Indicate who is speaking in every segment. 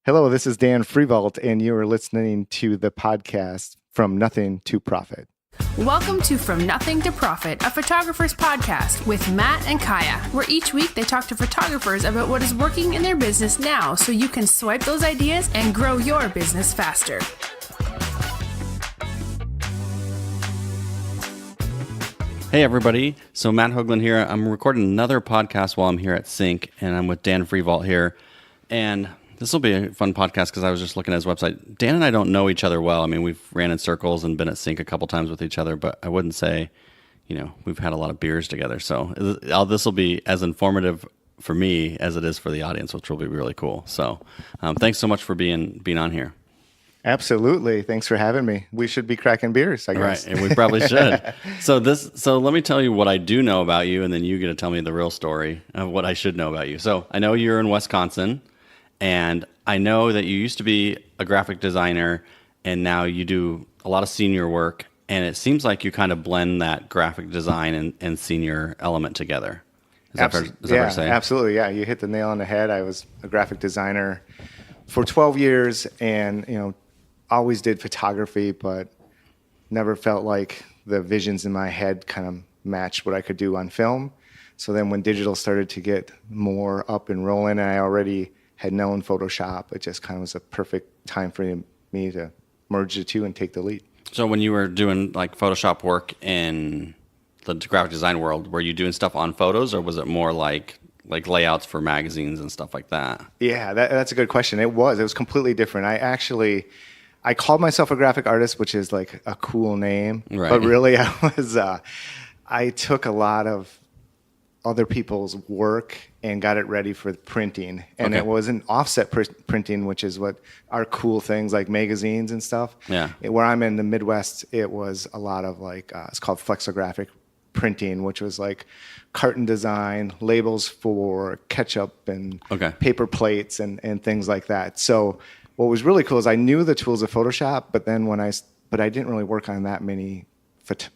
Speaker 1: Hello, this is Dan Frievalt, and you are listening to the podcast From Nothing to Profit.
Speaker 2: Welcome to From Nothing to Profit, a photographer's podcast with Matt and Kaya, where each week they talk to photographers about what is working in their business now so you can swipe those ideas and grow your business faster.
Speaker 3: Hey everybody, so Matt Hoagland here. I'm recording another podcast while I'm here at Sync, and I'm with Dan Frievalt here. And this will be a fun podcast because I was just looking at his website. Dan and I don't know each other well. I mean, we've ran in circles and been at Sync a couple times with each other, but I wouldn't say, we've had a lot of beers together. So this will be as informative for me as it is for the audience, which will be really cool. So thanks so much for being on here.
Speaker 1: Absolutely. Thanks for having me. We should be cracking beers, I guess.
Speaker 3: Right, and we probably should. So let me tell you what I do know about you, and then you get to tell me the real story of what I should know about you. So I know you're in Wisconsin, and I know that you used to be a graphic designer, and now you do a lot of senior work, and it seems like you kind of blend that graphic design and senior element together. Is that fair to say?
Speaker 1: Absolutely. Yeah, you hit the nail on the head. I was a graphic designer for 12 years, and always did photography, but never felt like the visions in my head kind of matched what I could do on film. So then when digital started to get more up and rolling, and I already had known Photoshop, it just kind of was a perfect time for me to merge the two and take the lead.
Speaker 3: So when you were doing like Photoshop work in the graphic design world, were you doing stuff on photos, or was it more like layouts for magazines and stuff like that?
Speaker 1: Yeah, that's a good question. It was completely different. I called myself a graphic artist, which is like a cool name,
Speaker 3: right.
Speaker 1: But really I took a lot of other people's work and got it ready for printing. And It wasn't offset printing, which is what are cool things like magazines and stuff.
Speaker 3: Yeah.
Speaker 1: Where I'm in the Midwest, it was a lot of it's called flexographic printing, which was like carton design, labels for ketchup and paper plates and things like that. So what was really cool is I knew the tools of Photoshop, but I didn't really work on that many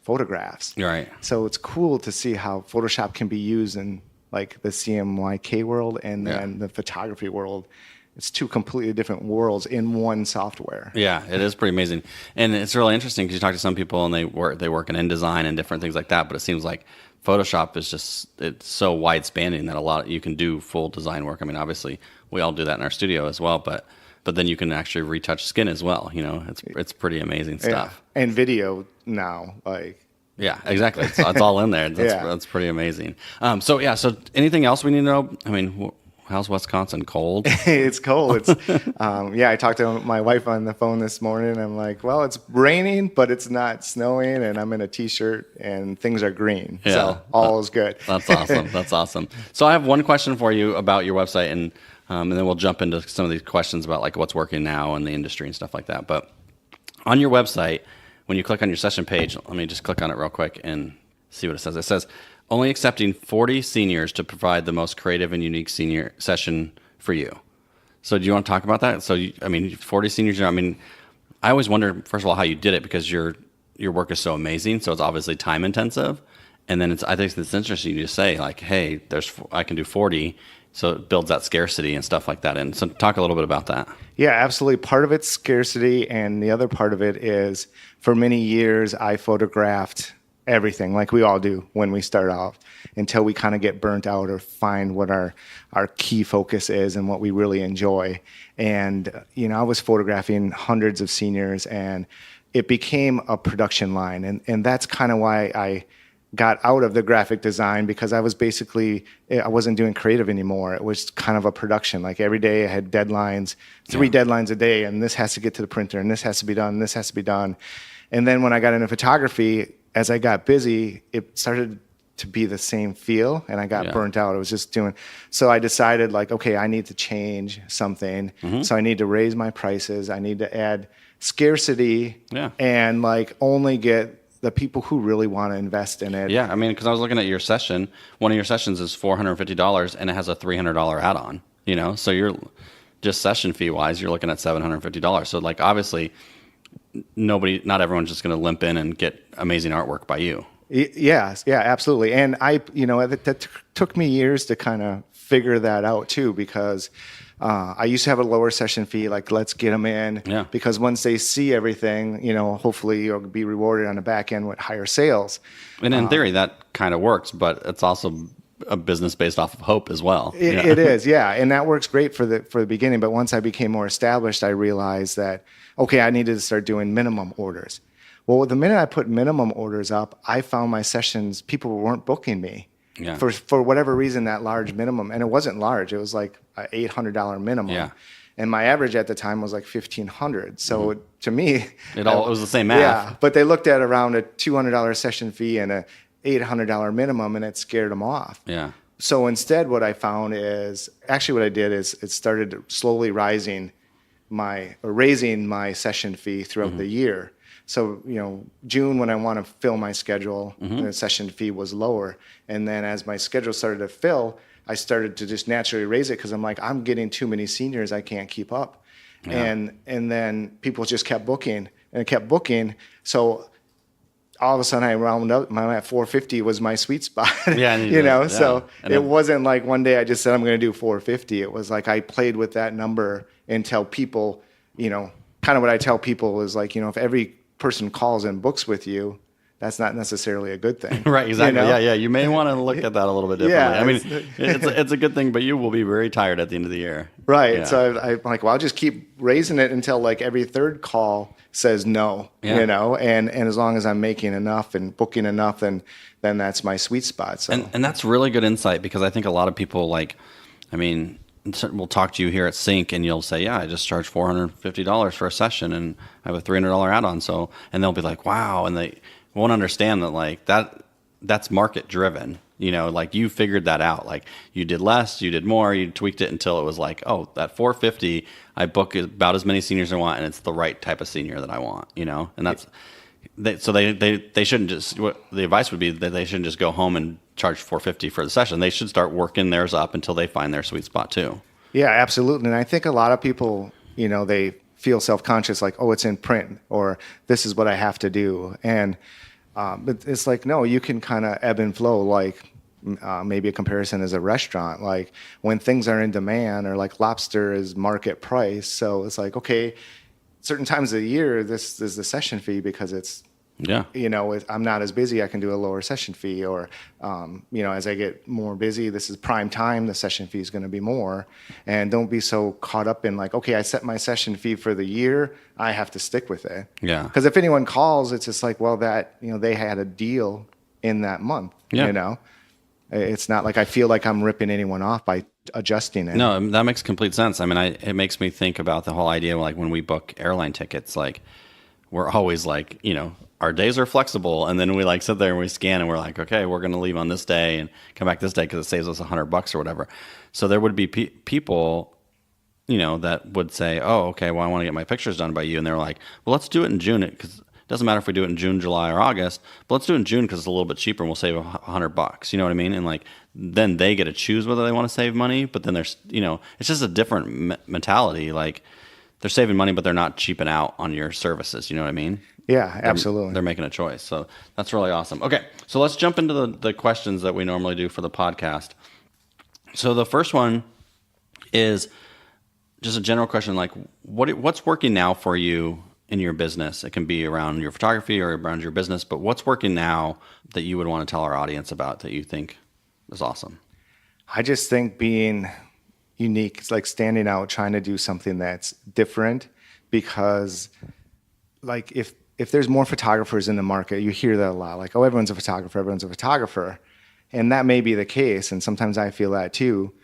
Speaker 1: photographs.
Speaker 3: Right.
Speaker 1: So it's cool to see how Photoshop can be used in like the CMYK world and then the photography world. It's two completely different worlds in one software.
Speaker 3: Yeah, it is pretty amazing. And it's really interesting because you talk to some people and they work in InDesign and different things like that, but it seems like Photoshop is it's so wide spanning that you can do full design work. I mean, obviously we all do that in our studio as well, but then you can actually retouch skin as well. It's pretty amazing stuff.
Speaker 1: Yeah. And video now,
Speaker 3: yeah, exactly. It's all in there. That's pretty amazing. So anything else we need to know? I mean, how's Wisconsin? Cold?
Speaker 1: It's cold. It's I talked to my wife on the phone this morning. I'm like, well, it's raining, but it's not snowing, and I'm in a t-shirt, and things are green. Yeah. So all is good.
Speaker 3: That's awesome. That's awesome. So I have one question for you about your website, and then we'll jump into some of these questions about like what's working now in the industry and stuff like that. But on your website, when you click on your session page, let me just click on it real quick and see what it says. It says, only accepting 40 seniors to provide the most creative and unique senior session for you. So do you want to talk about that? So, 40 seniors, I always wonder, first of all, how you did it, because your work is so amazing. So it's obviously time intensive. And then I think it's interesting to say like, hey, I can do 40. So it builds that scarcity and stuff like that. And so talk a little bit about that.
Speaker 1: Yeah, absolutely. Part of it's scarcity, and the other part of it is for many years I photographed everything like we all do when we start off until we kind of get burnt out or find what our key focus is and what we really enjoy. And, I was photographing hundreds of seniors, and it became a production line. And that's kind of why I got out of the graphic design, because I wasn't doing creative anymore. It was kind of a production. Like every day I had deadlines, three deadlines a day, and this has to get to the printer, and this has to be done, and this has to be done. And then when I got into photography, as I got busy, it started to be the same feel, and I got burnt out. I was just so I decided like, okay, I need to change something. Mm-hmm. So I need to raise my prices. I need to add scarcity and like only get the people who really want to invest in it.
Speaker 3: Yeah, because I was looking at your session. One of your sessions is $450, and it has a $300 add-on. So you're just session fee wise, you're looking at $750. So like obviously, not everyone's just going to limp in and get amazing artwork by you.
Speaker 1: Yeah, absolutely. And that took me years to kind of figure that out too, because I used to have a lower session fee, like let's get them in, because once they see everything, hopefully you'll be rewarded on the back end with higher sales.
Speaker 3: And in theory, that kind of works, but it's also a business based off of hope as well.
Speaker 1: It is, yeah, and that works great for the beginning. But once I became more established, I realized that I needed to start doing minimum orders. Well, the minute I put minimum orders up, I found my sessions, people weren't booking me.
Speaker 3: Yeah.
Speaker 1: For whatever reason, that large minimum, and it wasn't large, it was like an $800 minimum.
Speaker 3: Yeah.
Speaker 1: And my average at the time was like $1,500. So to me,
Speaker 3: it was the same math.
Speaker 1: Yeah, but they looked at around a $200 session fee and a $800 minimum, and it scared them off.
Speaker 3: Yeah.
Speaker 1: So instead, what I found is actually what I did is it started slowly raising my session fee throughout the year. So, June, when I want to fill my schedule, the session fee was lower. And then as my schedule started to fill, I started to just naturally raise it because I'm like, I'm getting too many seniors. I can't keep up. Yeah. And then people just kept booking and kept booking. So all of a sudden I round up, at 450 was my sweet spot. Yeah, so it wasn't like one day I just said, I'm going to do 450. It was like I played with that number until people, kind of what I tell people is like, if every person calls and books with you, that's not necessarily a good thing.
Speaker 3: Right, exactly. Yeah. You may want to look at that a little bit differently. Yeah, I mean, it's a good thing, but you will be very tired at the end of the year.
Speaker 1: Right.
Speaker 3: Yeah.
Speaker 1: So I'm like, well, I'll just keep raising it until like every third call says no, and as long as I'm making enough and booking enough, then that's my sweet spot. So.
Speaker 3: And that's really good insight, because I think a lot of people we'll talk to you here at Sync and you'll say, I just charge $450 for a session and I have a $300 add-on. So, and they'll be like, wow. And they won't understand that that's market driven. Like you figured that out. Like you did less, you did more, you tweaked it until it was like, oh, that $450, I book about as many seniors as I want, and it's the right type of senior that I want, and that's, they shouldn't just, the advice would be that they shouldn't just go home and charge $450 for the session. They should start working theirs up until they find their sweet spot too.
Speaker 1: Yeah, absolutely. And I think a lot of people, they feel self-conscious, like, oh, it's in print, or this is what I have to do. And but it's like, no, you can kind of ebb and flow. Like maybe a comparison is a restaurant. Like when things are in demand, or like lobster is market price. So it's like, okay, certain times of the year, this is the session fee because it's, I'm not as busy, I can do a lower session fee. Or, as I get more busy, this is prime time, the session fee is going to be more. And don't be so caught up in like, okay, I set my session fee for the year, I have to stick with it.
Speaker 3: Yeah.
Speaker 1: Because if anyone calls, it's just like, well, that, they had a deal in that month, It's not like I feel like I'm ripping anyone off by adjusting it.
Speaker 3: No, that makes complete sense. I mean, it makes me think about the whole idea, like when we book airline tickets, like we're always like, our days are flexible, and then we like sit there and we scan and we're like, okay, we're going to leave on this day and come back this day because it saves us $100 or whatever. So there would be people, that would say, oh, okay, well, I want to get my pictures done by you. And they're like, well, let's do it in June, because it doesn't matter if we do it in June, July, or August, but let's do it in June because it's a little bit cheaper and we'll save $100. You know what I mean? And like, then they get to choose whether they want to save money, but then there's, it's just a different mentality. Like they're saving money, but they're not cheaping out on your services. You know what I mean?
Speaker 1: Yeah, absolutely.
Speaker 3: They're making a choice. So that's really awesome. Okay, so let's jump into the questions that we normally do for the podcast. So the first one is just a general question, like what's working now for you in your business? It can be around your photography or around your business, but what's working now that you would want to tell our audience about that you think is awesome?
Speaker 1: I just think being unique, it's like standing out, trying to do something that's different, because like if there's more photographers in the market, you hear that a lot, like, oh, everyone's a photographer. And that may be the case. And sometimes I feel that too.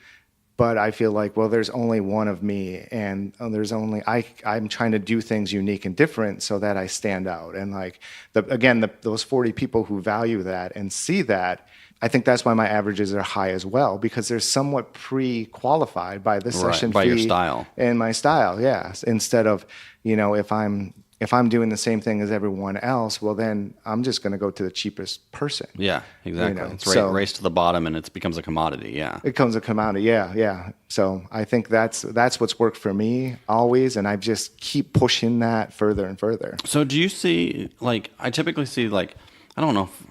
Speaker 1: But I feel like, well, there's only one of me, and I'm trying to do things unique and different so that I stand out. And like, those 40 people who value that and see that, I think that's why my averages are high as well, because they're somewhat pre-qualified by the session fee.
Speaker 3: By your style.
Speaker 1: And my style, yes. Instead of, if I'm doing the same thing as everyone else, well, then I'm just going to go to the cheapest person.
Speaker 3: Yeah, exactly. It's race to the bottom, and it becomes a commodity. Yeah, it becomes
Speaker 1: a commodity. Yeah. So I think that's what's worked for me always, and I just keep pushing that further and further.
Speaker 3: So do you see, like, I typically see, like, I don't know if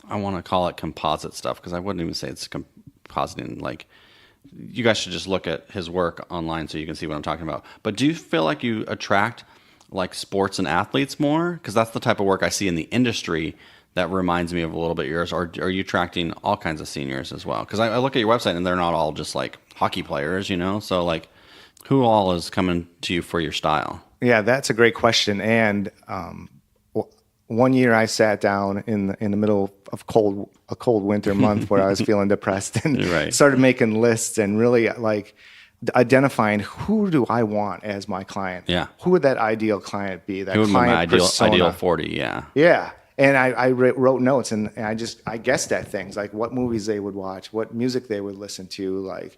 Speaker 3: I want to call it composite stuff, because I wouldn't even say it's compositing, like you guys should just look at his work online so you can see what I'm talking about. But do you feel like you attract like sports and athletes more? Because that's the type of work I see in the industry that reminds me of a little bit yours. Or are you attracting all kinds of seniors as well? Because I look at your website and they're not all just like hockey players, you know? So like, who all is coming to you for your style?
Speaker 1: Yeah, that's a great question. And one year I sat down in the middle of a cold winter month where I was feeling depressed and
Speaker 3: Right.
Speaker 1: started making lists and really like identifying who do I want as my client?
Speaker 3: Yeah.
Speaker 1: Who would that ideal client be? That
Speaker 3: Who would be
Speaker 1: client
Speaker 3: my
Speaker 1: persona.
Speaker 3: ideal 40? Yeah.
Speaker 1: Yeah. And I wrote notes and I guessed at things like what movies they would watch, what music they would listen to, like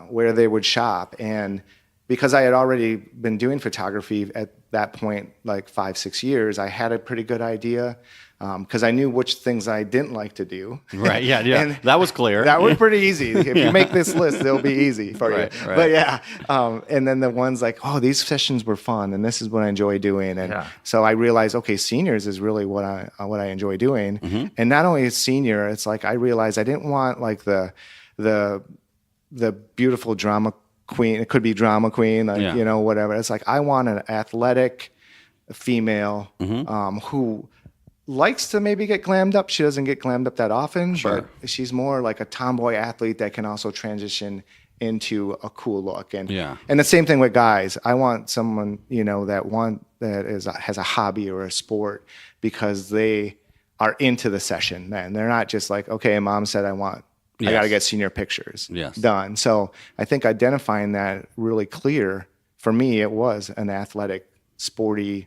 Speaker 1: where they would shop. And because I had already been doing photography at that point, like 5-6 years, I had a pretty good idea because I knew which things I didn't like to do.
Speaker 3: Right. Yeah. Yeah.
Speaker 1: And
Speaker 3: that was clear.
Speaker 1: that was pretty easy. If you make this list, it'll be easy for
Speaker 3: Right,
Speaker 1: you.
Speaker 3: right.
Speaker 1: But yeah, and then the ones like, oh, these sessions were fun, and this is what I enjoy doing. And so I realized, okay, seniors is really what I enjoy doing.
Speaker 3: Mm-hmm.
Speaker 1: And not only is senior, it's like I realized I didn't want like the beautiful drama queen. It could be drama queen, like,
Speaker 3: Yeah.
Speaker 1: you know, whatever. It's like I want an athletic female
Speaker 3: Mm-hmm.
Speaker 1: who likes to maybe get glammed up. She doesn't get glammed up that often,
Speaker 3: Sure.
Speaker 1: but she's more like a tomboy athlete that can also transition into a cool look. And
Speaker 3: Yeah.
Speaker 1: and the same thing with guys. I want someone, you know, that has a hobby or a sport because they are into the session. Man, they're not just like, okay, mom said I
Speaker 3: Yes.
Speaker 1: got to get senior pictures
Speaker 3: Yes.
Speaker 1: done. So I think identifying that really clear for me, it was an athletic, sporty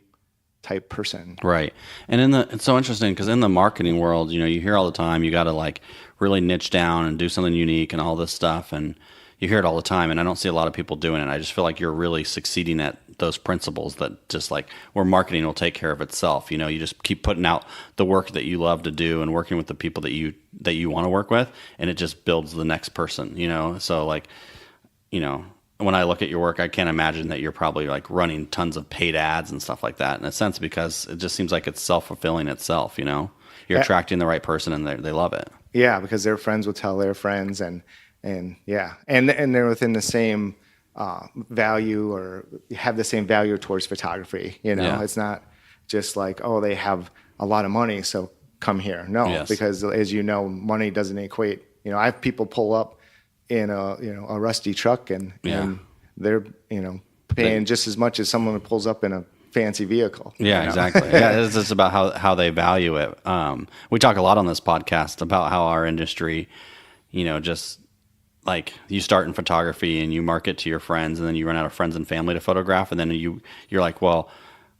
Speaker 1: type person.
Speaker 3: Right. And it's so interesting because in the marketing world, you know, you hear all the time, you got to like really niche down and do something unique and all this stuff. And you hear it all the time. And I don't see a lot of people doing it. I just feel like you're really succeeding at those principles that just like where marketing will take care of itself. You know, you just keep putting out the work that you love to do and working with the people that you want to work with. And it just builds the next person, you know? So like, you know, when I look at your work, I can't imagine that you're probably like running tons of paid ads and stuff like that in a sense, because it just seems like it's self-fulfilling itself, you know, you're attracting the right person and they love it.
Speaker 1: Yeah, because their friends will tell their friends, and yeah, and they're within the same value or have the same value towards photography. You know,
Speaker 3: Yeah.
Speaker 1: it's not just like, oh, they have a lot of money, so come here. No,
Speaker 3: Yes.
Speaker 1: because as you know, money doesn't equate. You know, I have people pull up in a rusty truck and they're, you know, paying just as much as someone that pulls up in a fancy vehicle.
Speaker 3: Yeah,
Speaker 1: you know?
Speaker 3: exactly. Yeah, it's just about how they value it. We talk a lot on this podcast about how our industry, you know, just like you start in photography and you market to your friends and then you run out of friends and family to photograph. And then you're like, well,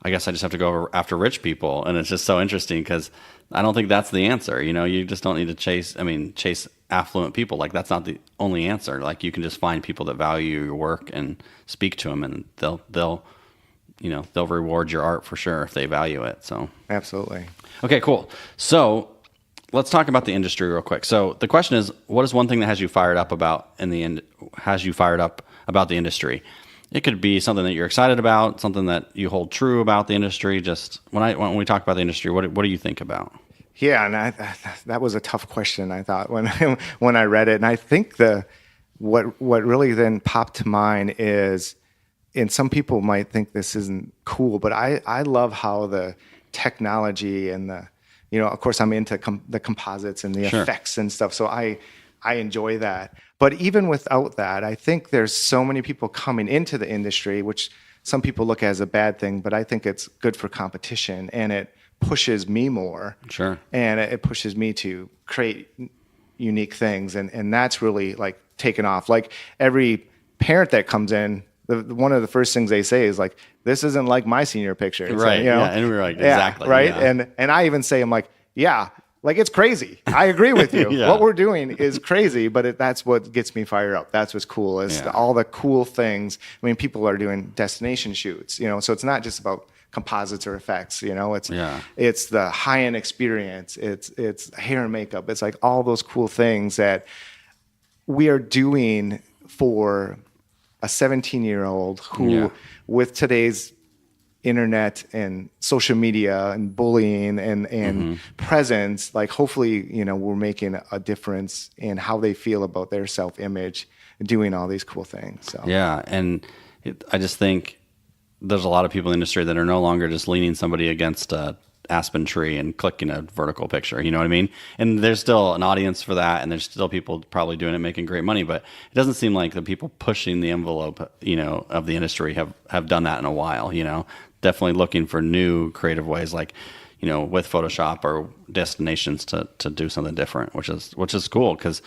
Speaker 3: I guess I just have to go after rich people. And it's just so interesting because I don't think that's the answer. You know, you just don't need to chase affluent people. Like that's not the only answer. Like you can just find people that value your work and speak to them, and they'll reward your art for sure if they value it. So
Speaker 1: Absolutely.
Speaker 3: okay, cool. So let's talk about the industry real quick. So the question is, what is one thing that has you fired up about the industry? It could be something that you're excited about, something that you hold true about the industry. Just when we talk about the industry, what do you think about?
Speaker 1: Yeah, and that was a tough question, I thought, when I read it. And I think what really then popped to mind is, and some people might think this isn't cool, but I love how the technology and of course I'm into the composites and the
Speaker 3: Sure.
Speaker 1: effects and stuff, so I enjoy that. But even without that, I think there's so many people coming into the industry, which some people look at as a bad thing, but I think it's good for competition, and it pushes me more.
Speaker 3: Sure.
Speaker 1: And it pushes me to create unique things. And that's really like taken off. Like every parent that comes in, one of the first things they say is like, this isn't like my senior picture. It's
Speaker 3: Right.
Speaker 1: like, you know,
Speaker 3: Yeah. And we're like, exactly.
Speaker 1: Yeah, right.
Speaker 3: Yeah.
Speaker 1: And I even say, I'm like, yeah, like it's crazy. I agree with you.
Speaker 3: Yeah.
Speaker 1: What we're doing is crazy, but that's what gets me fired up. That's what's cool is
Speaker 3: Yeah.
Speaker 1: all the cool things. I mean, people are doing destination shoots, you know, so it's not just about composites or effects, you know, it's the high-end experience. It's hair and makeup. It's like all those cool things that we are doing for a 17-year-old who, with today's internet and social media and bullying and presence, like hopefully, you know, we're making a difference in how they feel about their self-image doing all these cool things. So
Speaker 3: Yeah, and I just think there's a lot of people in the industry that are no longer just leaning somebody against a aspen tree and clicking a vertical picture. You know what I mean? And there's still an audience for that, and there's still people probably doing it, making great money. But it doesn't seem like the people pushing the envelope, of the industry have done that in a while. Definitely looking for new creative ways, like with Photoshop or destinations to do something different, which is cool because.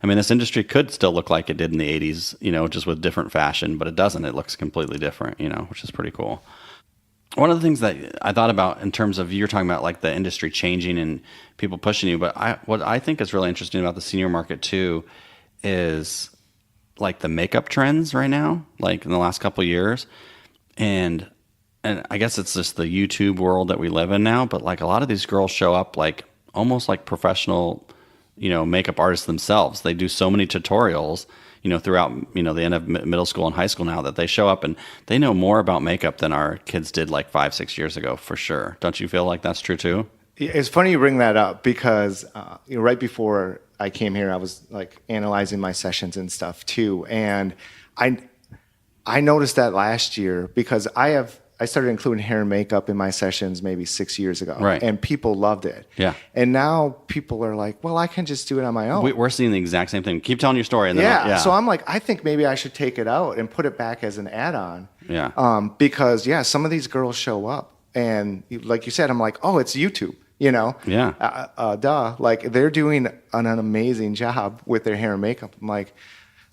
Speaker 3: I mean, this industry could still look like it did in the 80s, just with different fashion, but it doesn't. It looks completely different, which is pretty cool. One of the things that I thought about in terms of you're talking about like the industry changing and people pushing you, but what I think is really interesting about the senior market too is like the makeup trends right now, like in the last couple of years. And I guess it's just the YouTube world that we live in now, but like a lot of these girls show up like almost like professional makeup artists themselves. They do so many tutorials, throughout, the end of middle school and high school now that they show up and they know more about makeup than our kids did like 5-6 years ago, for sure. Don't you feel like that's true too?
Speaker 1: It's funny you bring that up because, right before I came here, I was like analyzing my sessions and stuff too. And I noticed that last year because I started including hair and makeup in my sessions maybe 6 years ago.
Speaker 3: Right.
Speaker 1: And people loved it.
Speaker 3: Yeah.
Speaker 1: And now people are like, well, I can just do it on my own.
Speaker 3: We're seeing the exact same thing. Keep telling your story. And then
Speaker 1: yeah. So I'm like, I think maybe I should take it out and put it back as an add-on.
Speaker 3: Yeah.
Speaker 1: Because, some of these girls show up. And like you said, I'm like, oh, it's YouTube.
Speaker 3: Yeah.
Speaker 1: Duh. Like they're doing an amazing job with their hair and makeup. I'm like,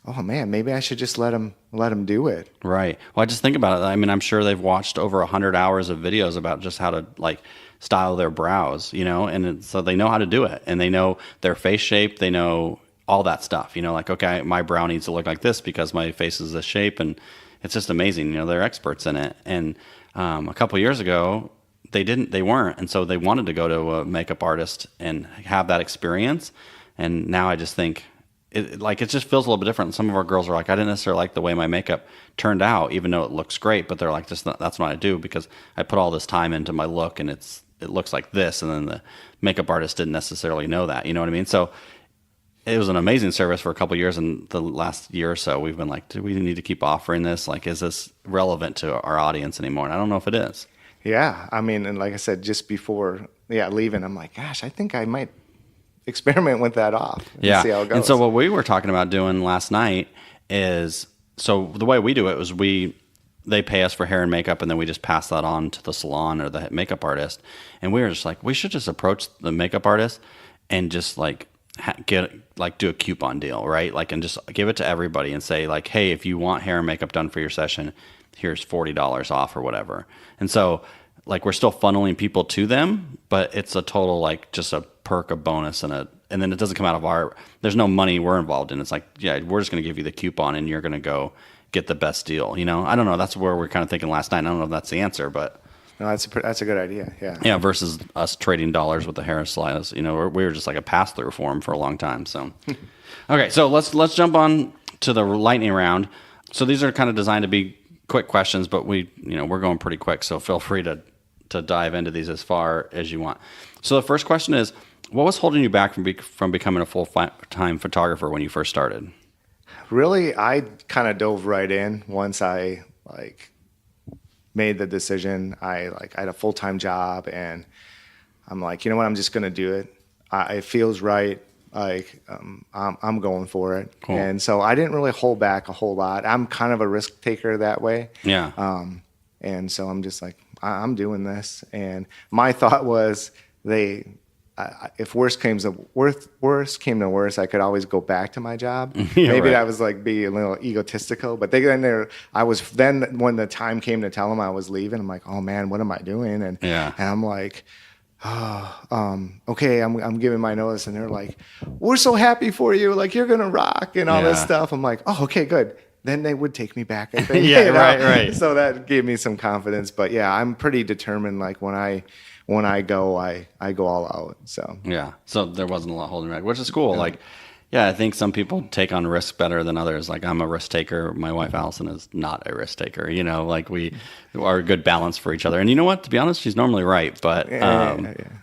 Speaker 1: oh man, maybe I should just let them do it.
Speaker 3: Right. Well, I just think about it. I mean, I'm sure they've watched over 100 hours of videos about just how to like style their brows, and so they know how to do it, and they know their face shape. They know all that stuff, like, okay, my brow needs to look like this because my face is this shape, and it's just amazing. They're experts in it. And a couple of years ago, they weren't, and so they wanted to go to a makeup artist and have that experience. And now I just think. It just feels a little bit different. Some of our girls are like, I didn't necessarily like the way my makeup turned out, even though it looks great. But they're like, that's what I do because I put all this time into my look, and it looks like this. And then the makeup artist didn't necessarily know that. You know what I mean? So it was an amazing service for a couple of years. And the last year or so, we've been like, do we need to keep offering this? Like, is this relevant to our audience anymore? And I don't know if it is.
Speaker 1: Yeah. I mean, and like I said, just before leaving, I'm like, gosh, I think I might experiment with that off and see how it goes.
Speaker 3: And so what we were talking about doing last night is, so the way we do it was they pay us for hair and makeup, and then we just pass that on to the salon or the makeup artist. And we were just like, we should just approach the makeup artist and just like do a coupon deal, right? Like, and just give it to everybody and say like, hey, if you want hair and makeup done for your session, here's $40 off or whatever. And so like we're still funneling people to them, but it's a total like just a perk, a bonus, and then it doesn't come out of there's no money we're involved in. It's like, yeah, we're just going to give you the coupon and you're going to go get the best deal. I don't know. That's where we're kind of thinking last night. I don't know if that's the answer, but
Speaker 1: no, that's a good idea. Yeah.
Speaker 3: Yeah. Versus us trading dollars with the hairstylist. We were just like a pass through for them for a long time. So, okay. So let's jump on to the lightning round. So these are kind of designed to be quick questions, but we're going pretty quick. So feel free to dive into these as far as you want. So the first question is, what was holding you back from becoming a full-time photographer when you first started?
Speaker 1: Really, I kind of dove right in once I made the decision. I had a full-time job, and I'm like, you know what? I'm just going to do it. It feels right. I'm going for it.
Speaker 3: Cool.
Speaker 1: And so I didn't really hold back a whole lot. I'm kind of a risk taker that way.
Speaker 3: Yeah.
Speaker 1: And so I'm just like, I'm doing this. And my thought was, if worst came to worst, I could always go back to my job.
Speaker 3: Yeah,
Speaker 1: Maybe
Speaker 3: right.
Speaker 1: that was like be a little egotistical, but then when the time came to tell them I was leaving, I'm like, oh man, what am I doing? And I'm like, okay, I'm giving my notice, and they're like, we're so happy for you, like you're gonna rock and all this stuff. I'm like, oh, okay, good. Then they would take me back, I think.
Speaker 3: Yeah, right.
Speaker 1: So that gave me some confidence. But yeah, I'm pretty determined. Like when I go, I go all out. So
Speaker 3: yeah. So there wasn't a lot holding back, which is cool.
Speaker 1: Yeah.
Speaker 3: Like, Yeah, I think some people take on risk better than others. Like I'm a risk taker. My wife Allison is not a risk taker. Like we are a good balance for each other. And you know what? To be honest, she's normally right, but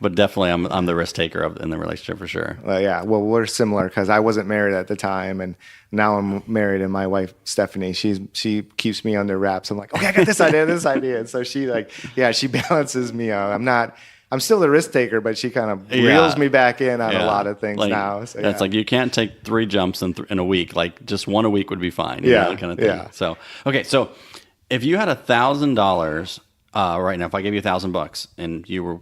Speaker 3: but definitely I'm the risk taker in the relationship for sure.
Speaker 1: Well, we're similar because I wasn't married at the time, and now I'm married, and my wife Stephanie, she keeps me under wraps. I'm like, okay, I got this idea. And so she she balances me out. I'm still the risk taker, but she kind of reels me back in on a lot of things now. So,
Speaker 3: It's like you can't take 3 jumps in a week. Like just one a week would be fine. Kind of thing.
Speaker 1: Yeah.
Speaker 3: So so if you had $1,000 right now, if I gave you $1,000 and you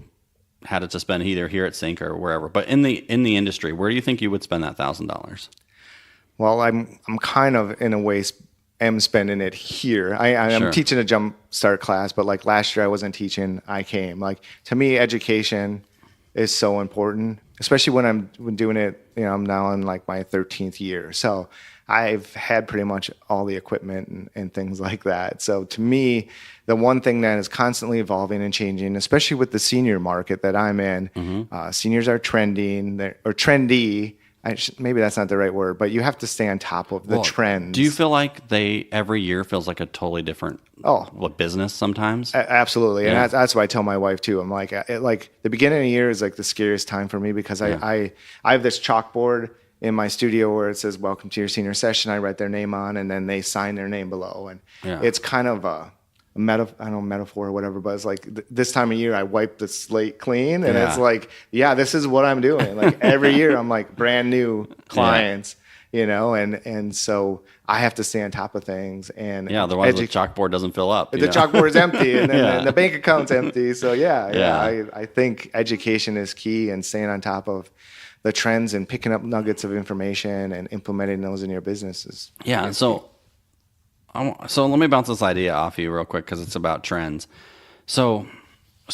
Speaker 3: had it to spend either here at Sync or wherever, but in the industry, where do you think you would spend that $1,000?
Speaker 1: Well, I'm kind of in a way am spending it here. I'm teaching a jump start class, but like last year I wasn't teaching. I came. Like to me, education is so important, especially when I'm doing it. I'm now in like my 13th year, so I've had pretty much all the equipment and things like that. So to me, the one thing that is constantly evolving and changing, especially with the senior market that I'm in, seniors are trending or trendy. Maybe that's not the right word, but you have to stay on top of the trends.
Speaker 3: Do you feel like every year feels like a totally different business sometimes?
Speaker 1: Absolutely. And that's why I tell my wife too. I'm like the beginning of the year is like the scariest time for me because I have this chalkboard in my studio where it says, "Welcome to your senior session." I write their name on and then they sign their name below. And it's kind of a metaphor or whatever, but it's like this time of year I wipe the slate clean and it's like, this is what I'm doing. Like every year I'm like brand new clients, and so I have to stay on top of things. And
Speaker 3: otherwise the chalkboard doesn't fill up.
Speaker 1: The chalkboard is empty and then the bank account's empty. So I think education is key and staying on top of the trends and picking up nuggets of information and implementing those in your businesses.
Speaker 3: Yeah. So let me bounce this idea off you real quick because it's about trends. So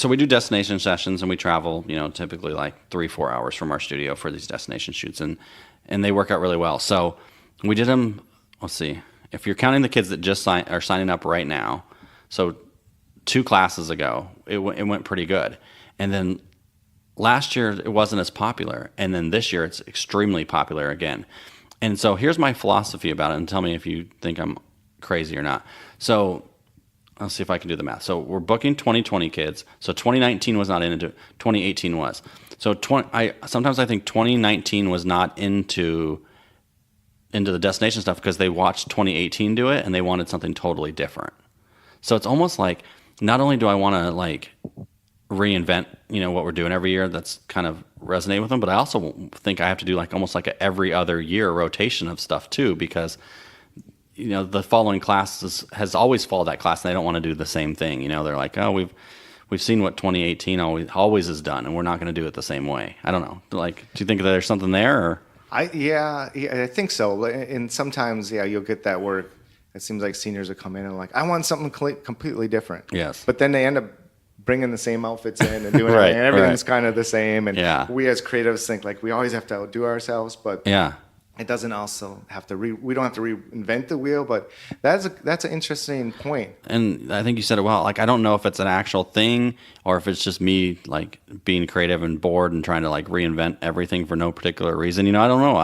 Speaker 3: we do destination sessions and we travel, typically like 3-4 hours from our studio for these destination shoots, and they work out really well. So we did them. Let's see, if you're counting the kids that just are signing up right now. So 2 classes ago, it went pretty good, and then last year it wasn't as popular, and then this year it's extremely popular again. And so here's my philosophy about it, and tell me if you think I'm crazy or not. So let's see if I can do the math. So we're booking 2020 kids. So 2019 was not into it. 2018 was. So sometimes I think 2019 was not into the destination stuff because they watched 2018 do it and they wanted something totally different. So it's almost like not only do I want to like reinvent, what we're doing every year that's kind of resonate with them, but I also think I have to do like almost like a every other year rotation of stuff too, because the following class has always followed that class and they don't want to do the same thing. They're like, oh, we've seen what 2018 always has done and we're not going to do it the same way. I don't know. Like, do you think that there's something there? Or?
Speaker 1: I think so. And sometimes, you'll get that where it seems like seniors will come in and like, I want something completely different.
Speaker 3: Yes.
Speaker 1: But then they end up bringing the same outfits in and doing everything. And everything's kind of the same. And we as creatives think like we always have to outdo ourselves, but it doesn't also have to we don't have to reinvent the wheel, but that's an interesting point.
Speaker 3: And I think you said it well. Like, I don't know if it's an actual thing or if it's just me like being creative and bored and trying to like reinvent everything for no particular reason. I don't know.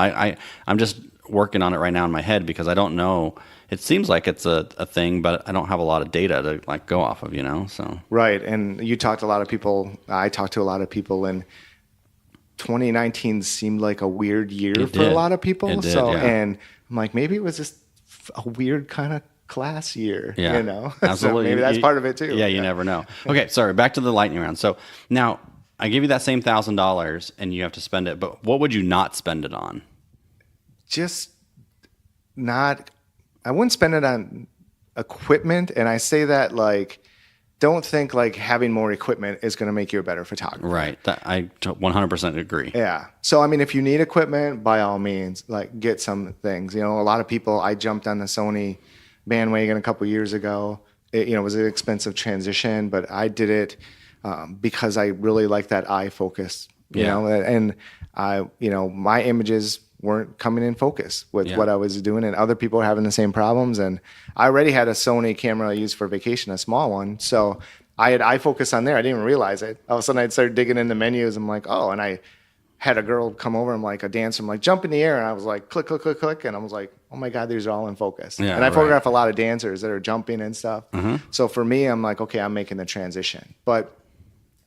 Speaker 3: I'm just working on it right now in my head because I don't know. It seems like it's a thing, but I don't have a lot of data to like go off of, so. Right.
Speaker 1: And you talked to a lot of people. I talked to a lot of people, and 2019 seemed like a weird year for a lot of people.
Speaker 3: It did,
Speaker 1: and I'm like, maybe it was just a weird kind of class year,
Speaker 3: Absolutely.
Speaker 1: So maybe that's part of it too.
Speaker 3: Yeah, you never know. Okay, sorry, back to the lightning round. So now I give you that same $1,000 and you have to spend it, but what would you not spend it on?
Speaker 1: I wouldn't spend it on equipment. And I say that like, don't think like having more equipment is going to make you a better photographer.
Speaker 3: Right. I 100% agree.
Speaker 1: Yeah. So, I mean, if you need equipment, by all means, like get some things. A lot of people, I jumped on the Sony bandwagon a couple years ago. It was an expensive transition, but I did it because I really like that eye focus, you know, and my images weren't coming in focus with what I was doing, and other people were having the same problems. And I already had a Sony camera I used for vacation, a small one. So I had eye focus on there. I didn't even realize it. All of a sudden I'd start digging into menus. I'm like, oh, and I had a girl come over, I'm like a dancer, I'm like, jump in the air. And I was like, click, click, click, click. And I was like, oh my God, these are all in focus.
Speaker 3: Yeah,
Speaker 1: and I
Speaker 3: right.
Speaker 1: photograph a lot of dancers that are jumping and stuff. So for me, I'm like, okay, I'm making the transition. But,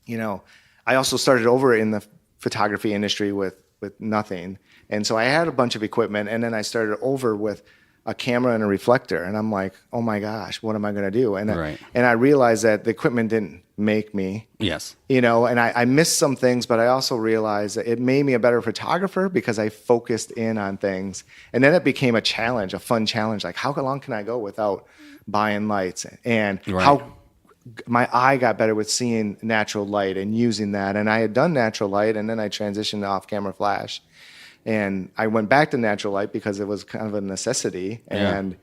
Speaker 1: you know, I also started over in the photography industry with nothing. And so I had a bunch of equipment, and then I started over with a camera and a reflector. And I'm like, oh my gosh, what am I going to do? And,
Speaker 3: Right.
Speaker 1: and I realized that the equipment didn't make me.
Speaker 3: Yes.
Speaker 1: You know, and I missed some things, but I also realized that it made me a better photographer because I focused in on things. And then it became a challenge, a fun challenge. Like, how long can I go without buying lights? And
Speaker 3: Right.
Speaker 1: how my eye got better with seeing natural light and using that. And I had done natural light, and then I transitioned to off-camera flash. And I went back to natural light because it was kind of a necessity.
Speaker 3: Yeah.
Speaker 1: And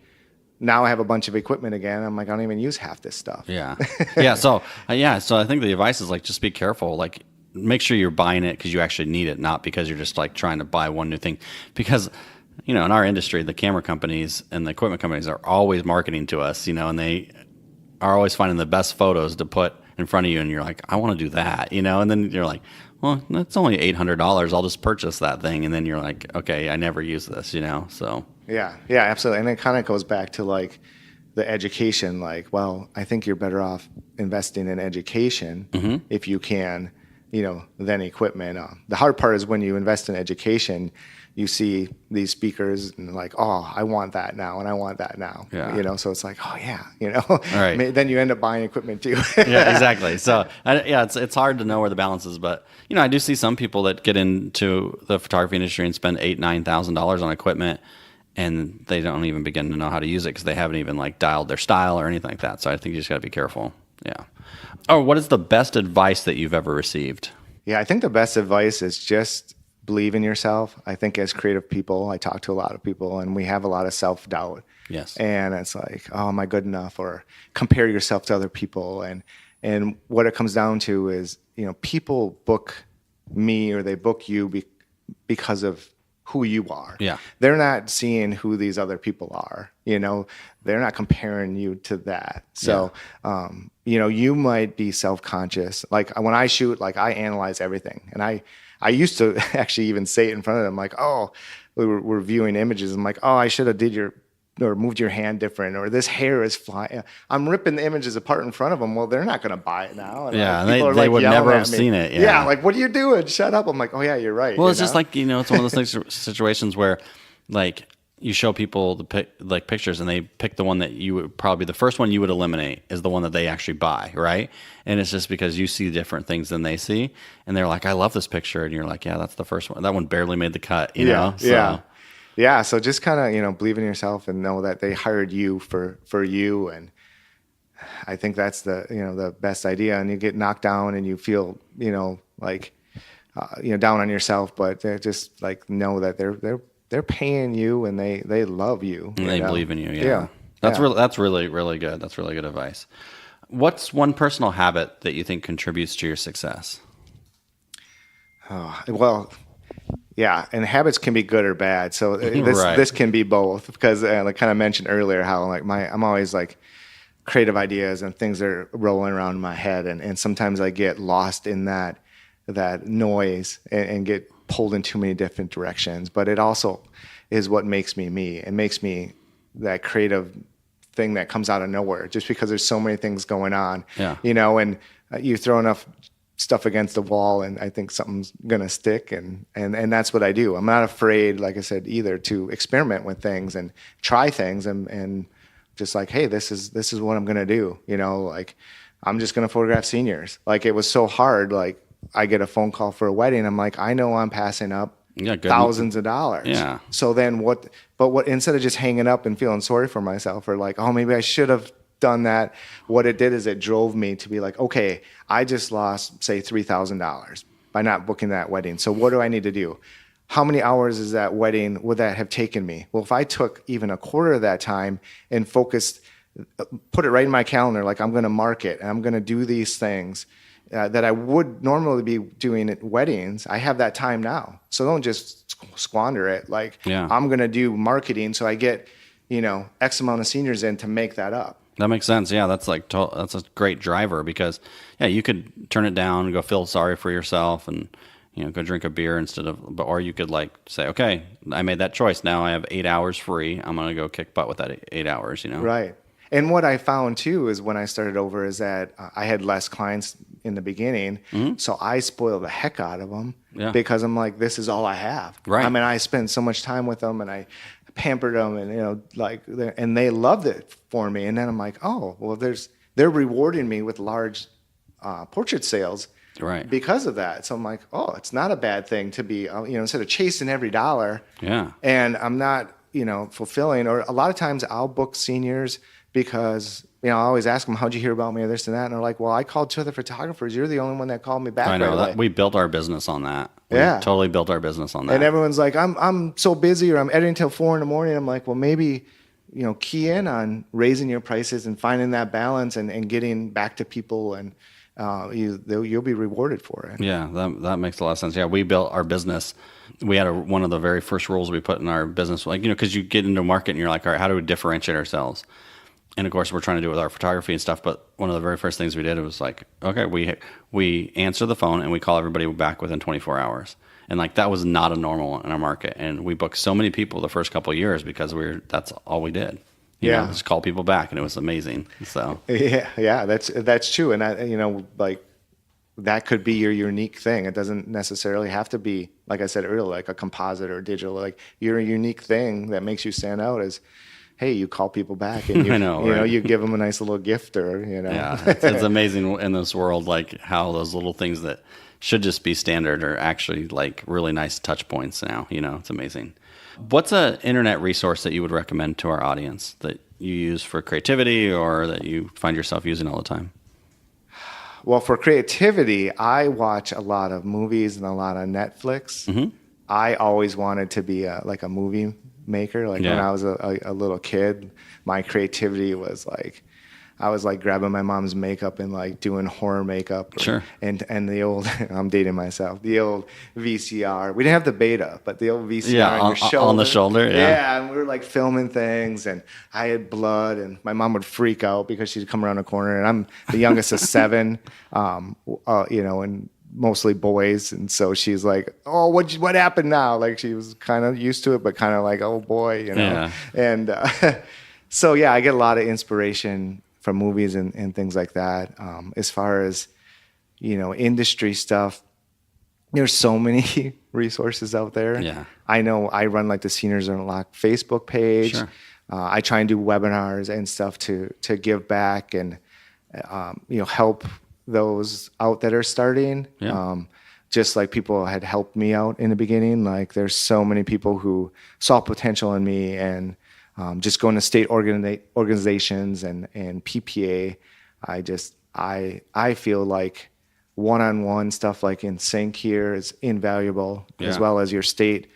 Speaker 1: now I have a bunch of equipment again. I'm like, I don't even use half this stuff.
Speaker 3: Yeah. Yeah. So I think the advice is like, just be careful. Like, make sure you're buying it because you actually need it, not because you're just like trying to buy one new thing. Because, you know, in our industry, the camera companies and the equipment companies are always marketing to us, you know, and they are always finding the best photos to put in front of you. And you're like, I want to do that, you know, and then you're like, well, that's only $800. I'll just purchase that thing. And then you're like, okay, I never use this, you know, so.
Speaker 1: Yeah, absolutely. And it kind of goes back to like the education, like, well, I think you're better off investing in education if you can, you know, than equipment. The hard part is when you invest in education, you see these speakers and like, oh, I want that now and I want that now.
Speaker 3: Yeah.
Speaker 1: You know, so it's like, oh yeah, you know,
Speaker 3: Right.
Speaker 1: Then you end up buying equipment too.
Speaker 3: Yeah, exactly. So it's hard to know where the balance is, but you know, I do see some people that get into the photography industry and spend $8,000-9,000 on equipment, and they don't even begin to know how to use it because they haven't even like dialed their style or anything like that. So I think you just got to be careful. Yeah. Oh, what is the best advice that you've ever received?
Speaker 1: Yeah, I think the best advice is just believe in yourself. I think as creative people, I talk to a lot of people and we have a lot of self-doubt.
Speaker 3: Yes.
Speaker 1: And it's like, oh, am I good enough? Or compare yourself to other people. And what it comes down to is, you know, people book me or they book you because of who you are.
Speaker 3: Yeah.
Speaker 1: They're not seeing who these other people are. You know, they're not comparing you to that. So, you know, you might be self-conscious. Like when I shoot, like I analyze everything. And I used to actually even say it in front of them, like, oh, we're viewing images. I'm like, oh, I should have moved your hand different, or this hair is flying. I'm ripping the images apart in front of them. Well, they're not going to buy it now. And
Speaker 3: Yeah,
Speaker 1: like,
Speaker 3: they would never have seen it.
Speaker 1: Yeah, like, what are you doing? Shut up. I'm like, oh yeah, you're right.
Speaker 3: Well, it's just like, you know, it's one of those situations where like you show people the pictures and they pick the one that you would probably the first one you would eliminate is the one that they actually buy, right? And it's just because you see different things than they see, and they're like, I love this picture, and you're like, yeah, that's the first one. That one barely made the cut, you know? So.
Speaker 1: Yeah. So just kind of, you know, believe in yourself and know that they hired you for you. And I think that's the best idea. And you get knocked down and you feel, you know, like, down on yourself, but they just like know that they're paying you and they love you.
Speaker 3: And they believe in you. Yeah.
Speaker 1: Yeah.
Speaker 3: That's really, really good. That's really good advice. What's one personal habit that you think contributes to your success?
Speaker 1: Oh, well, yeah, and habits can be good or bad. So this can be both because like kind of mentioned earlier how like I'm always like creative ideas and things are rolling around in my head, and sometimes I get lost in that noise and get pulled in too many different directions. But it also is what makes me me. It makes me that creative thing that comes out of nowhere just because there's so many things going on.
Speaker 3: Yeah.
Speaker 1: You know, and you throw enough stuff against the wall and I think something's gonna stick, and that's what I do. I'm not afraid, like I said, either to experiment with things and try things and just like, hey, this is what I'm gonna do. You know, like I'm just gonna photograph seniors. Like it was so hard. Like I get a phone call for a wedding. I'm like, I know I'm passing up thousands of dollars.
Speaker 3: Yeah.
Speaker 1: So then what instead of just hanging up and feeling sorry for myself or like, oh, maybe I should have done that, what it did is it drove me to be like, okay, I just lost, say, $3,000 by not booking that wedding. So what do I need to do? How many hours is that wedding would that have taken me? Well, if I took even a quarter of that time and focused, put it right in my calendar, like I'm going to mark it and I'm going to do these things that I would normally be doing at weddings, I have that time now. So don't just squander it. Like I'm going to do marketing so I get, X amount of seniors in to make that up.
Speaker 3: That makes sense. Yeah, that's that's a great driver because you could turn it down and go feel sorry for yourself and go drink a beer instead of, or you could like say, okay, I made that choice. Now I have 8 hours free. I'm going to go kick butt with that 8 hours,
Speaker 1: Right. And what I found too is when I started over is that I had less clients in the beginning. So I spoiled the heck out of them because I'm like, this is all I have.
Speaker 3: Right.
Speaker 1: I mean, I spent so much time with them and I pampered them and, and they loved it for me. And then I'm like, oh, well, they're rewarding me with large portrait sales.
Speaker 3: Right.
Speaker 1: Because of that. So I'm like, oh, it's not a bad thing to be, instead of chasing every dollar.
Speaker 3: Yeah.
Speaker 1: And I'm not, fulfilling. Or a lot of times I'll book seniors because, I always ask them, how'd you hear about me or this and that? And they're like, well, I called 2 other photographers. You're the only one that called me back.
Speaker 3: I know
Speaker 1: right
Speaker 3: that
Speaker 1: away.
Speaker 3: we built our business on that. We totally built our business on that.
Speaker 1: And everyone's like, I'm so busy or I'm editing till 4 a.m. I'm like, well, maybe, key in on raising your prices and finding that balance and getting back to people and, you'll be rewarded for it.
Speaker 3: Yeah, that makes a lot of sense. Yeah, we built our business. We had one of the very first rules we put in our business, because you get into a market and you're like, all right, how do we differentiate ourselves? And of course, we're trying to do it with our photography and stuff. But one of the very first things we did was like, okay, we answer the phone and we call everybody back within 24 hours. And like that was not a normal in our market. And we booked so many people the first couple of years because that's all we did. Just call people back, and it was amazing. So
Speaker 1: yeah, that's true. And that could be your unique thing. It doesn't necessarily have to be, like I said earlier, like a composite or digital. Like your unique thing that makes you stand out is, hey, you call people back and you give them a nice little gift or.
Speaker 3: Yeah, it's amazing in this world, like how those little things that should just be standard are actually like really nice touch points now. It's amazing. What's an internet resource that you would recommend to our audience that you use for creativity or that you find yourself using all the time?
Speaker 1: Well, for creativity, I watch a lot of movies and a lot of Netflix. Mm-hmm. I always wanted to be like a movie maker. Like when I was a little kid, my creativity was like, I was like grabbing my mom's makeup and like doing horror makeup.
Speaker 3: Sure.
Speaker 1: And the old, I'm dating myself, the old VCR. We didn't have the beta, but the old VCR on your shoulder.
Speaker 3: On the shoulder, yeah.
Speaker 1: Yeah, and we were like filming things and I had blood and my mom would freak out because she'd come around the corner and I'm the youngest of 7, and mostly boys. And so she's like, oh, what happened now? Like she was kind of used to it, but kind of like, oh boy,
Speaker 3: Yeah.
Speaker 1: And so, yeah, I get a lot of inspiration from movies and things like that. As far as, industry stuff, there's so many resources out there.
Speaker 3: Yeah.
Speaker 1: I know I run like the Seniors Unlocked Facebook page.
Speaker 3: Sure.
Speaker 1: I try and do webinars and stuff to give back and, help those out that are starting.
Speaker 3: Yeah.
Speaker 1: Just like people had helped me out in the beginning. Like there's so many people who saw potential in me and, just going to state organizations and PPA, I feel like one-on-one stuff like in sync here is invaluable, as well as your state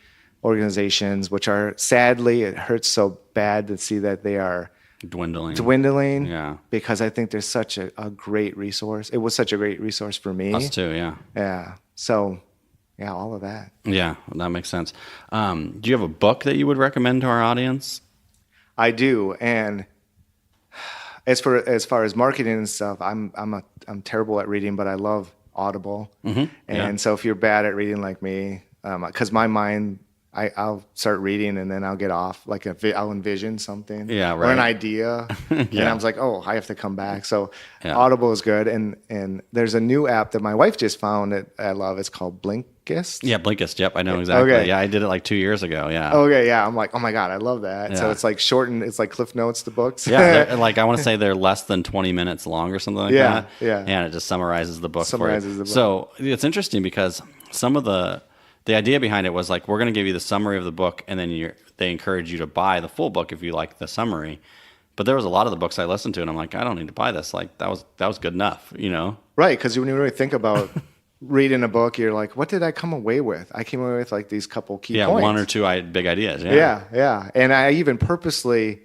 Speaker 1: organizations, which are sadly, it hurts so bad to see that they are dwindling.
Speaker 3: Yeah.
Speaker 1: Because I think there's such a great resource. It was such a great resource for me.
Speaker 3: Us too, yeah.
Speaker 1: Yeah. So, yeah, all of that.
Speaker 3: Yeah, that makes sense. Do you have a book that you would recommend to our audience?
Speaker 1: I do, and as far as marketing and stuff, I'm terrible at reading, but I love Audible. Mm-hmm. And so if you're bad at reading like me, because my mind, I'll start reading and then I'll get off, like I'll envision something, or an idea, and I was like, oh, I have to come back. So Audible is good, and there's a new app that my wife just found that I love. It's called Blinkist.
Speaker 3: Yeah, Blinkist. Yep, I know exactly. Okay. Yeah, I did it like 2 years ago. Yeah.
Speaker 1: Okay, yeah. I'm like, oh my god, I love that. Yeah. So it's like shortened. It's like Cliff Notes to books.
Speaker 3: Yeah, like I want to say they're less than 20 minutes long or something like that.
Speaker 1: Yeah.
Speaker 3: And it just summarizes the book for you. So it's interesting because some of the idea behind it was like, we're going to give you the summary of the book, and then they encourage you to buy the full book if you like the summary. But there was a lot of the books I listened to, and I'm like, I don't need to buy this. Like that was good enough, Right, because when you really think about reading a book, you're like, what did I come away with? I came away with like these couple key points. Yeah, 1 or 2 big ideas.
Speaker 1: Yeah. And I even purposely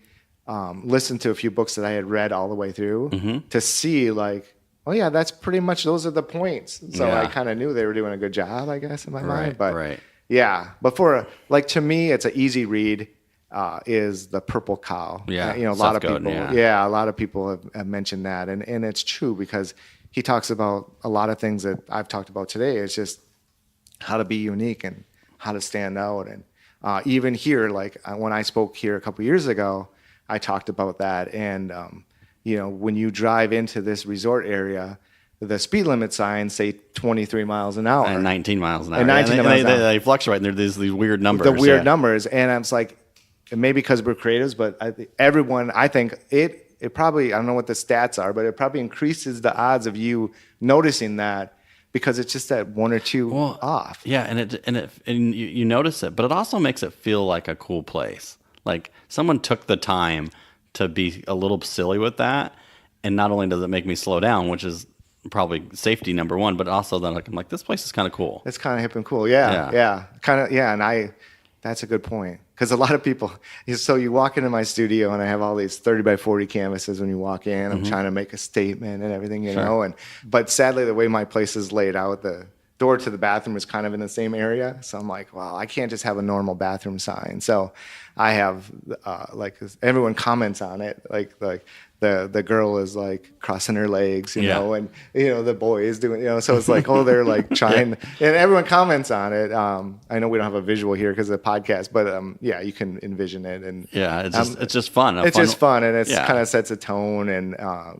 Speaker 1: listened to a few books that I had read all the way through to see like, oh yeah, that's pretty much, those are the points. So I kind of knew they were doing a good job, I guess, in my mind. But yeah, but to me, it's an easy read. Is The Purple Cow.
Speaker 3: Yeah,
Speaker 1: a lot of people. Yeah, a lot of people have mentioned that, and it's true because he talks about a lot of things that I've talked about today. It's just how to be unique and how to stand out. And even here, like when I spoke here a couple years ago, I talked about that. And, when you drive into this resort area, the speed limit signs say 23 miles an hour.
Speaker 3: And 19 miles an hour.
Speaker 1: And 19 miles an hour.
Speaker 3: They fluctuate, and there's these weird numbers.
Speaker 1: The weird numbers. And I'm like, maybe because we're creatives, but I think it probably, I don't know what the stats are, but it probably increases the odds of you noticing that because it's just that one or two off.
Speaker 3: Yeah, and you notice it, but it also makes it feel like a cool place. Like someone took the time to be a little silly with that, and not only does it make me slow down, which is probably safety number one, but also then I'm like, this place is kind of cool.
Speaker 1: It's kind of hip and cool. Yeah. Kind of, yeah. And that's a good point. Because a lot of people, so you walk into my studio and I have all these 30 by 40 canvases when you walk in. I'm trying to make a statement and everything, you know. But sadly, the way my place is laid out, the door to the bathroom is kind of in the same area. So I'm like, well, I can't just have a normal bathroom sign. So I have everyone comments on it, like the girl is like crossing her legs, you know, and the boy is doing, so it's like, oh, they're like trying, and everyone comments on it. I know we don't have a visual here because of the podcast, but you can envision it, and
Speaker 3: it's just fun.
Speaker 1: Just fun, and it's kind of sets a tone, and I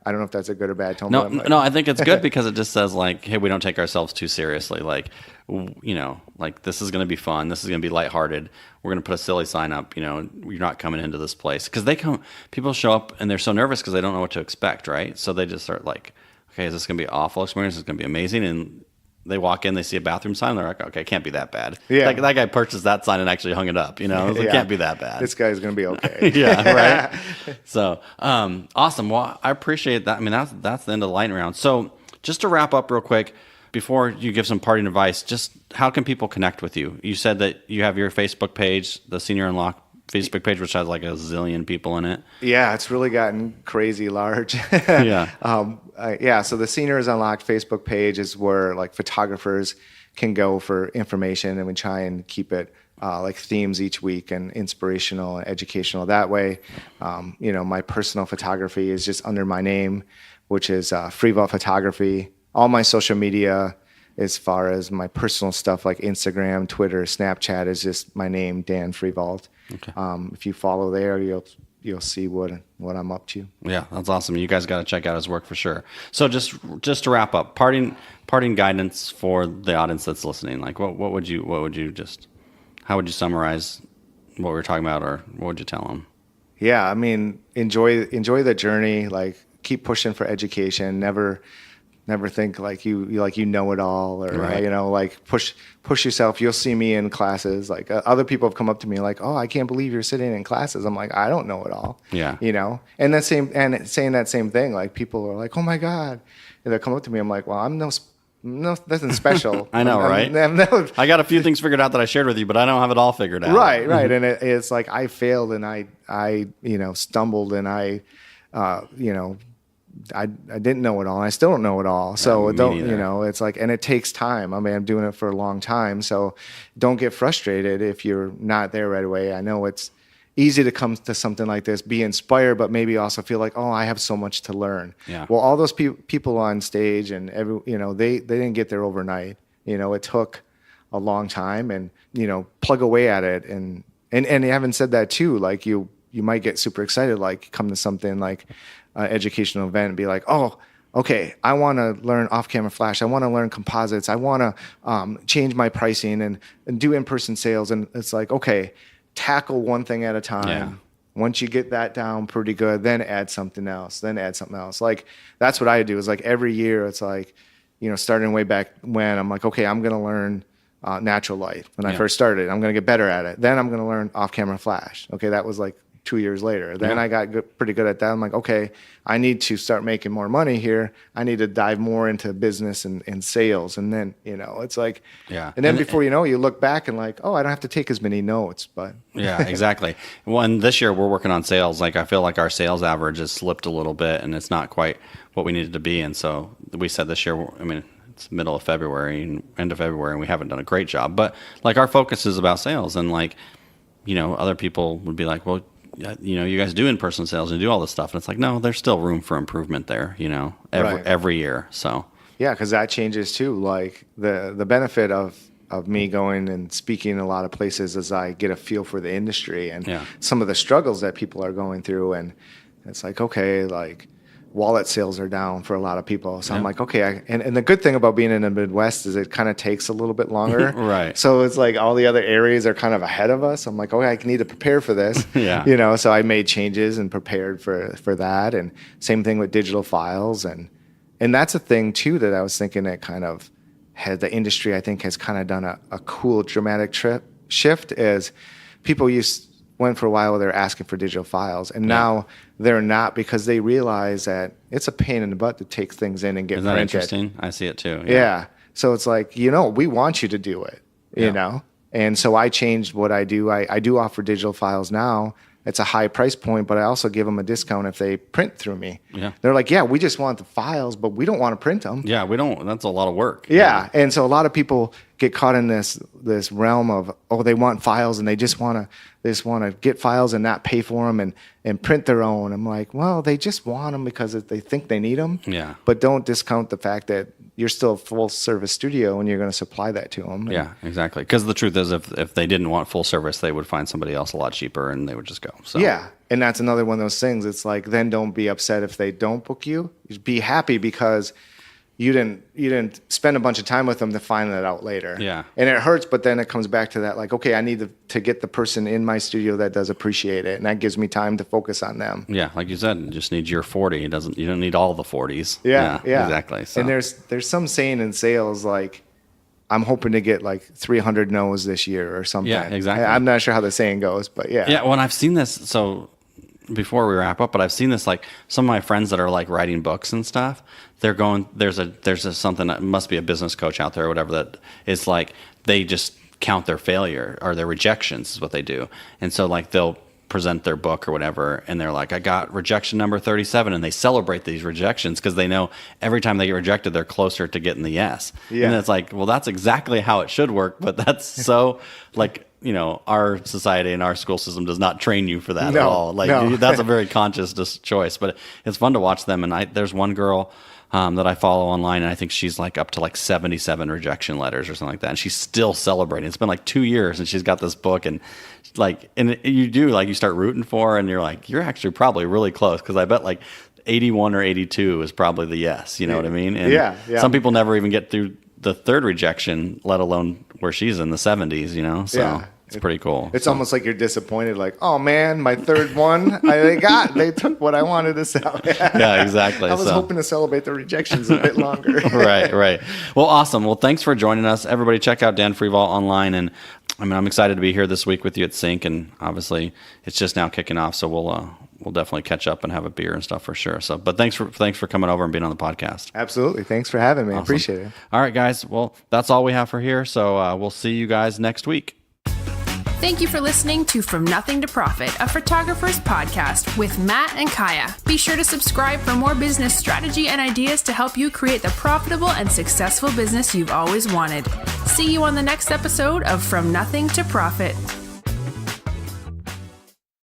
Speaker 1: don't know if that's a good or bad tone.
Speaker 3: No, I think it's good because it just says like, hey, we don't take ourselves too seriously. Like, like this is going to be fun. This is going to be lighthearted. We're going to put a silly sign up. You're not coming into this place because people show up and they're so nervous because they don't know what to expect, right? So they just start like, okay, is this going to be an awful experience? Is it going to be amazing? And they walk in, they see a bathroom sign, they're like, okay, it can't be that bad. Yeah, like that guy purchased that sign and actually hung it up. It can't be that bad.
Speaker 1: This guy's going to be okay.
Speaker 3: Yeah, right. So awesome. Well, I appreciate that. I mean, that's the end of the lightning round. So just to wrap up real quick, before you give some parting advice, just how can people connect with you? You said that you have your Facebook page, the Senior Unlocked Facebook page, which has like a zillion people in it.
Speaker 1: Yeah, it's really gotten crazy large.
Speaker 3: Yeah.
Speaker 1: So the Seniors Unlocked Facebook page is where like photographers can go for information, and we try and keep it like themes each week and inspirational and educational that way. My personal photography is just under my name, which is Frievalt Photography. All my social media, as far as my personal stuff like Instagram, Twitter, Snapchat, is just my name, Dan Frievalt. Okay. If you follow there, you'll see what I'm up to.
Speaker 3: Yeah, that's awesome. You guys got to check out his work for sure. So just to wrap up, parting guidance for the audience that's listening. Like, how would you summarize what we were talking about, or what would you tell them?
Speaker 1: Yeah, I mean, enjoy the journey. Like, keep pushing for education. Never think like you know it all, or
Speaker 3: right.
Speaker 1: Like push yourself. You'll see me in classes. Like other people have come up to me like, "Oh, I can't believe you're sitting in classes." I'm like, I don't know it all.
Speaker 3: Yeah.
Speaker 1: And saying that same thing. Like people are like, "Oh my God," and they come up to me. I'm like, "Well, I'm nothing special."
Speaker 3: I know, right? I got a few things figured out that I shared with you, but I don't have it all figured out.
Speaker 1: Right. And it's like I failed and I stumbled and I didn't know it all. And I still don't know it all. So it's like, and it takes time. I mean, I'm doing it for a long time. So don't get frustrated if you're not there right away. I know it's easy to come to something like this, be inspired, but maybe also feel like, oh, I have so much to learn.
Speaker 3: Yeah.
Speaker 1: Well, all those people on stage and they didn't get there overnight. It took a long time, and, plug away at it. And having said that too, like you might get super excited, like come to something like educational event and be like, oh, okay, I want to learn off-camera flash. I want to learn composites. I want to change my pricing and do in-person sales. And it's like, okay, tackle one thing at a time.
Speaker 3: Yeah.
Speaker 1: Once you get that down pretty good, then add something else. Like that's what I do. Is like every year, it's like, starting way back when, I'm like, okay, I'm going to learn natural light. When I first started, I'm going to get better at it. Then I'm going to learn off-camera flash. Okay, that was like 2 years later. Then I got pretty good at that. I'm like, okay, I need to start making more money here. I need to dive more into business and sales. And then, it's like, and then before you know, you look back and like, oh, I don't have to take as many notes, but. Yeah,
Speaker 3: exactly. This year we're working on sales. Like I feel like our sales average has slipped a little bit and it's not quite what we needed to be. And so we said this year, it's middle of February and end of February, and we haven't done a great job, but like our focus is about sales. And like, other people would be like, well, you guys do in-person sales and do all this stuff. And it's like, no, there's still room for improvement there, every year. So
Speaker 1: Yeah, because that changes too. Like the benefit of me going and speaking in a lot of places is I get a feel for the industry and some of the struggles that people are going through. And it's like, okay, like wallet sales are down for a lot of people. So I'm like, okay. And the good thing about being in the Midwest is it kind of takes a little bit longer.
Speaker 3: Right.
Speaker 1: So it's like all the other areas are kind of ahead of us. I'm like, okay, I need to prepare for this. You know, so I made changes and prepared for that. And same thing with digital files. And that's a thing too that I was thinking that kind of had the industry, I think, has kind of done a cool dramatic shift is people went for a while they're asking for digital files, and now they're not, because they realize that it's a pain in the butt to take things in and get
Speaker 3: Isn't that
Speaker 1: printed.
Speaker 3: interesting? I see it too.
Speaker 1: Yeah. So it's like, you know, we want you to do it, you know? And so I changed what I do. I do offer digital files now. It's a high price point, but I also give them a discount if they print through me. Yeah. They're like, yeah, we just want the files, but we don't want to print them.
Speaker 3: Yeah, we don't. That's a lot of work.
Speaker 1: Yeah. And so a lot of people get caught in this realm of, oh, they want files and they just want to get files and not pay for them and print their own. I'm like, well, they just want them because they think they need them. Yeah. But don't discount the fact that you're still a full service studio and you're going to supply that to them.
Speaker 3: Yeah, exactly. Because the truth is, if they didn't want full service, they would find somebody else a lot cheaper and they would just go. So.
Speaker 1: Yeah. And that's another one of those things. It's like, then don't be upset if they don't book you. Be happy because you didn't spend a bunch of time with them to find that out later. Yeah. And it hurts, but then it comes back to that, like, okay, I need to get the person in my studio that does appreciate it, and that gives me time to focus on them.
Speaker 3: Yeah, like you said, you just need your 40. You don't need all the 40s.
Speaker 1: Yeah.
Speaker 3: Exactly. So.
Speaker 1: And there's some saying in sales like, I'm hoping to get like 300 no's this year or something.
Speaker 3: Yeah, exactly.
Speaker 1: I'm not sure how the saying goes, but yeah.
Speaker 3: Yeah, well, I've seen this, so before we wrap up, but I've seen this, like some of my friends that are like writing books and stuff, they're going, there's something that must be a business coach out there or whatever that is like, they just count their failure or their rejections is what they do. And so like they'll present their book or whatever, and they're like, I got rejection number 37, and they celebrate these rejections because they know every time they get rejected, they're closer to getting the yes. Yeah. And it's like, well, that's exactly how it should work, but that's so like, you know, our society and our school system does not train you for that at all. Like that's a very conscious choice, but it's fun to watch them. And there's one girl that I follow online, and I think she's like up to like 77 rejection letters or something like that. And she's still celebrating. It's been like 2 years and she's got this book, and like, and you start rooting for her, and you're like, you're actually probably really close. Cause I bet like 81 or 82 is probably the yes. You know what I mean? And some people never even get through the third rejection, let alone where she's in the 70s, you know? So it's pretty cool.
Speaker 1: It's almost like you're disappointed, like, oh man, my third one, they took what I wanted to sell.
Speaker 3: Yeah, exactly.
Speaker 1: I was hoping to celebrate the rejections a bit longer.
Speaker 3: Right. Well, awesome. Well, thanks for joining us. Everybody check out Dan Frievalt online. And I mean, I'm excited to be here this week with you at Sync. And obviously it's just now kicking off. So we'll definitely catch up and have a beer and stuff for sure. So, but thanks for coming over and being on the podcast.
Speaker 1: Absolutely. Thanks for having me.
Speaker 3: Awesome.
Speaker 1: I appreciate it.
Speaker 3: All right, guys. Well, that's all we have for here. So we'll see you guys next week.
Speaker 2: Thank you for listening to From Nothing to Profit, a photographer's podcast with Matt and Kaya. Be sure to subscribe for more business strategy and ideas to help you create the profitable and successful business you've always wanted. See you on the next episode of From Nothing to Profit.